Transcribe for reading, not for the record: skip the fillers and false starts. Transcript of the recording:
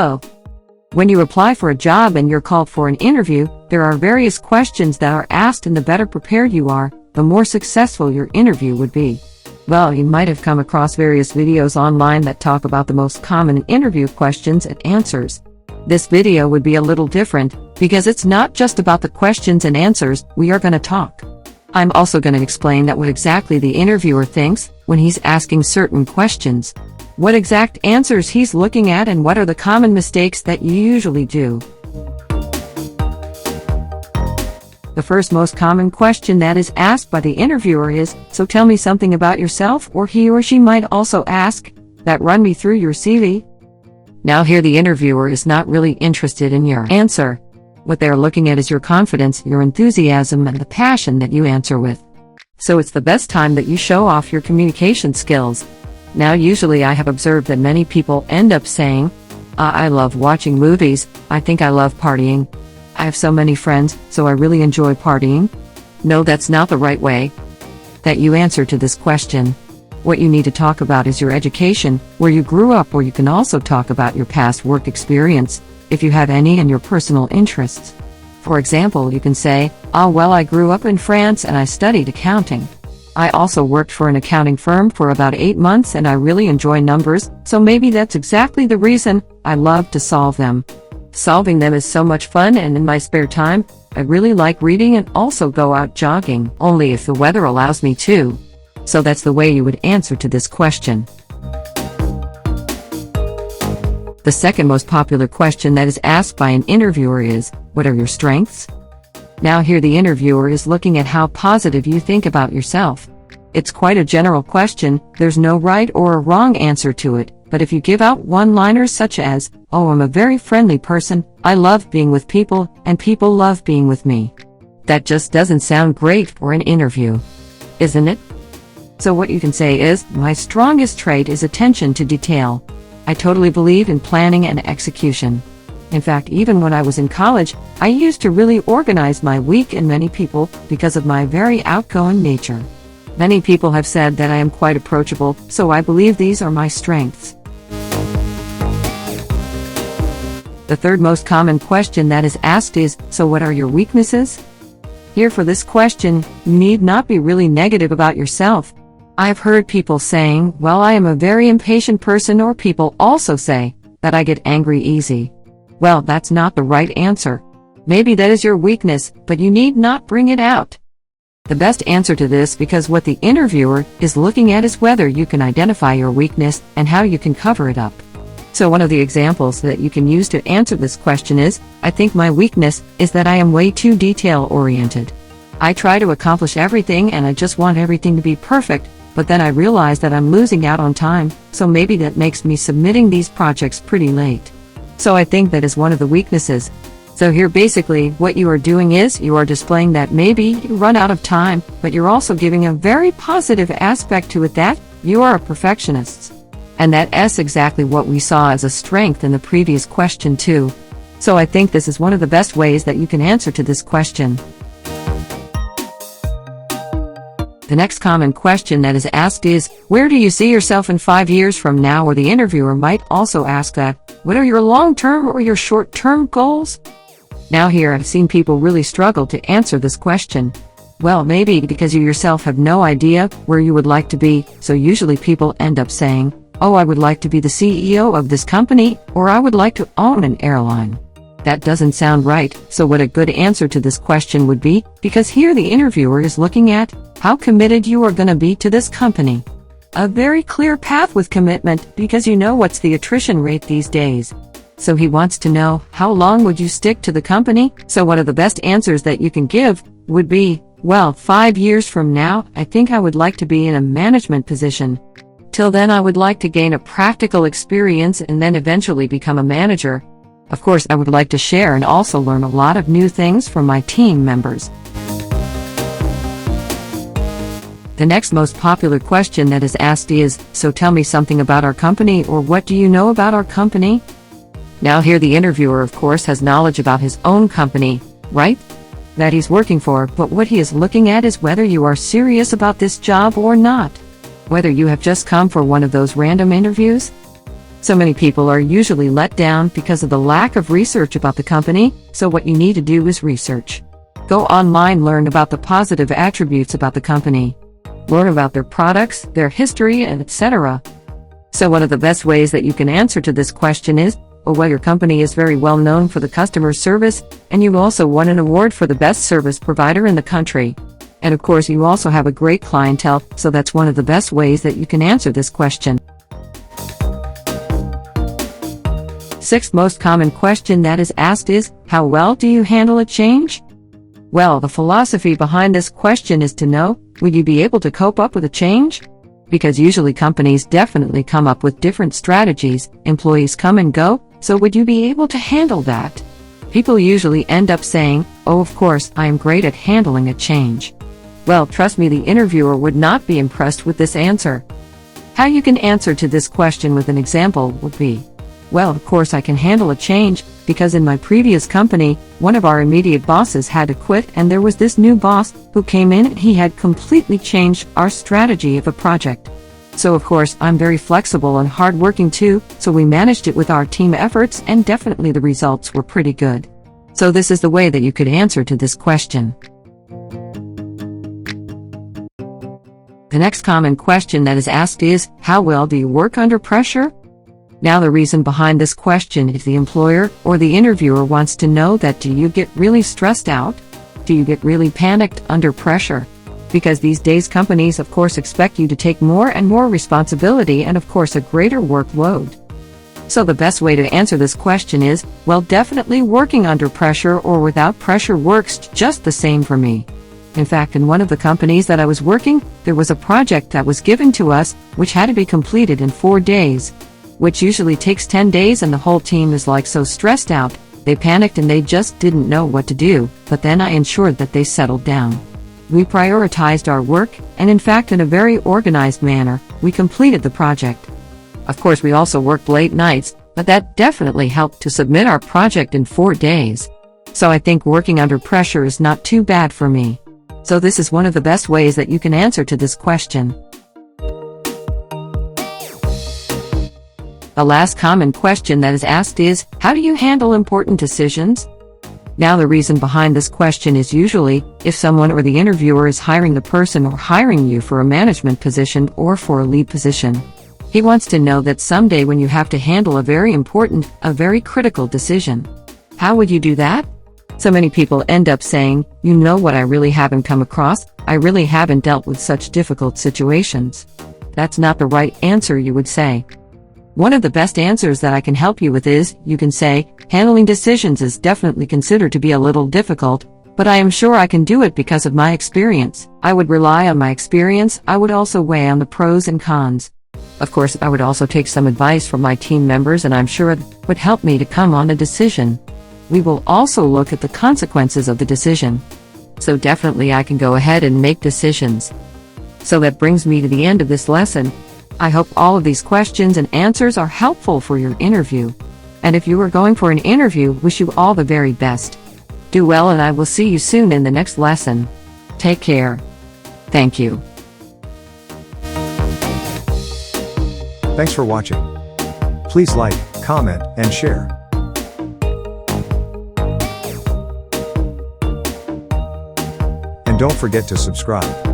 Hello. When you apply for a job and you're called for an interview, there are various questions that are asked, and the better prepared you are, the more successful your interview would be. Well, you might have come across various videos online that talk about the most common interview questions and answers. This video would be a little different, because it's not just about the questions and answers we are going to talk. I'm also going to explain that what exactly the interviewer thinks when he's asking certain questions, what exact answers he's looking at, and what are the common mistakes that you usually do. The first most common question that is asked by the interviewer is, "So tell me something about yourself," or he or she might also ask, "That run me through your CV." Now here the interviewer is not really interested in your answer. What they're looking at is your confidence, your enthusiasm, and the passion that you answer with. So it's the best time that you show off your communication skills. Now usually I have observed that many people end up saying, I love watching movies, I think I love partying. I have so many friends, so I really enjoy partying. No, that's not the right way that you answer to this question. What you need to talk about is your education, where you grew up, or you can also talk about your past work experience, if you have any, and your personal interests. For example, you can say, well, I grew up in France and I studied accounting. I also worked for an accounting firm for about 8 months and I really enjoy numbers, so maybe that's exactly the reason I love to solve them. Solving them is so much fun, and in my spare time, I really like reading and also go out jogging, only if the weather allows me to. So that's the way you would answer to this question. The second most popular question that is asked by an interviewer is, what are your strengths? Now here the interviewer is looking at how positive you think about yourself. It's quite a general question, there's no right or a wrong answer to it, but if you give out one-liners such as, I'm a very friendly person, I love being with people, and people love being with me. That just doesn't sound great for an interview, isn't it? So what you can say is, my strongest trait is attention to detail. I totally believe in planning and execution. In fact, even when I was in college, I used to really organize my week, and many people, because of my very outgoing nature. Many people have said that I am quite approachable, so I believe these are my strengths. The third most common question that is asked is, so what are your weaknesses? Here for this question, you need not be really negative about yourself. I've heard people saying, well, I am a very impatient person, or people also say that I get angry easy. Well, that's not the right answer. Maybe that is your weakness, but you need not bring it out. The best answer to this, because what the interviewer is looking at, is whether you can identify your weakness and how you can cover it up. So one of the examples that you can use to answer this question is, I think my weakness is that I am way too detail-oriented. I try to accomplish everything and I just want everything to be perfect, but then I realize that I'm losing out on time, so maybe that makes me submitting these projects pretty late. So I think that is one of the weaknesses. So here basically what you are doing is, you are displaying that maybe you run out of time, but you're also giving a very positive aspect to it, that you are a perfectionist. And that's exactly what we saw as a strength in the previous question too. So I think this is one of the best ways that you can answer to this question. The next common question that is asked is, where do you see yourself in 5 years from now? Or the interviewer might also ask that, what are your long-term or your short-term goals? Now here I've seen people really struggle to answer this question. Well, maybe because you yourself have no idea where you would like to be, so usually people end up saying, I would like to be the CEO of this company, or I would like to own an airline. That doesn't sound right, so what a good answer to this question would be, because here the interviewer is looking at how committed you are going to be to this company. A very clear path with commitment, because you know what's the attrition rate these days. So he wants to know, how long would you stick to the company? So one of the best answers that you can give would be, well, 5 years from now, I think I would like to be in a management position. Till then I would like to gain a practical experience and then eventually become a manager. Of course, I would like to share and also learn a lot of new things from my team members. The next most popular question that is asked is, so tell me something about our company, or what do you know about our company? Now here the interviewer of course has knowledge about his own company, right? That he's working for, but what he is looking at is whether you are serious about this job or not. Whether you have just come for one of those random interviews. So many people are usually let down because of the lack of research about the company, so what you need to do is research. Go online, learn about the positive attributes about the company. Learn about their products, their history, and etc. So one of the best ways that you can answer to this question is, well, your company is very well known for the customer service, and you also won an award for the best service provider in the country. And of course, you also have a great clientele, so that's one of the best ways that you can answer this question. Sixth most common question that is asked is, how well do you handle a change? Well, the philosophy behind this question is to know, will you be able to cope up with a change? Because usually companies definitely come up with different strategies, employees come and go, so would you be able to handle that? People usually end up saying, oh, of course, I am great at handling a change. Well, trust me, the interviewer would not be impressed with this answer. How you can answer to this question with an example would be, well, of course I can handle a change, because in my previous company, one of our immediate bosses had to quit and there was this new boss who came in and he had completely changed our strategy of a project. So of course, I'm very flexible and hardworking too, so we managed it with our team efforts and definitely the results were pretty good. So this is the way that you could answer to this question. The next common question that is asked is, how well do you work under pressure? Now the reason behind this question is the employer or the interviewer wants to know that do you get really stressed out? Do you get really panicked under pressure? Because these days companies of course expect you to take more and more responsibility and of course a greater workload. So the best way to answer this question is, well, definitely working under pressure or without pressure works just the same for me. In fact, in one of the companies that I was working, there was a project that was given to us which had to be completed in 4 days. Which usually takes 10 days and the whole team is like so stressed out, they panicked and they just didn't know what to do, but then I ensured that they settled down. We prioritized our work, and in fact in a very organized manner, we completed the project. Of course we also worked late nights, but that definitely helped to submit our project in 4 days. So I think working under pressure is not too bad for me. So this is one of the best ways that you can answer to this question. The last common question that is asked is, how do you handle important decisions? Now the reason behind this question is usually, if someone or the interviewer is hiring the person or hiring you for a management position or for a lead position. He wants to know that someday when you have to handle a very important, a very critical decision. How would you do that? So many people end up saying, you know what, I really haven't come across, I really haven't dealt with such difficult situations. That's not the right answer, you would say. One of the best answers that I can help you with is, you can say, handling decisions is definitely considered to be a little difficult, but I am sure I can do it because of my experience. I would rely on my experience, I would also weigh on the pros and cons. Of course, I would also take some advice from my team members and I'm sure it would help me to come on a decision. We will also look at the consequences of the decision. So definitely I can go ahead and make decisions. So that brings me to the end of this lesson. I hope all of these questions and answers are helpful for your interview. And if you are going for an interview, wish you all the very best. Do well and I will see you soon in the next lesson. Take care. Thank you. Thanks for watching. Please like, comment, and share. And don't forget to subscribe.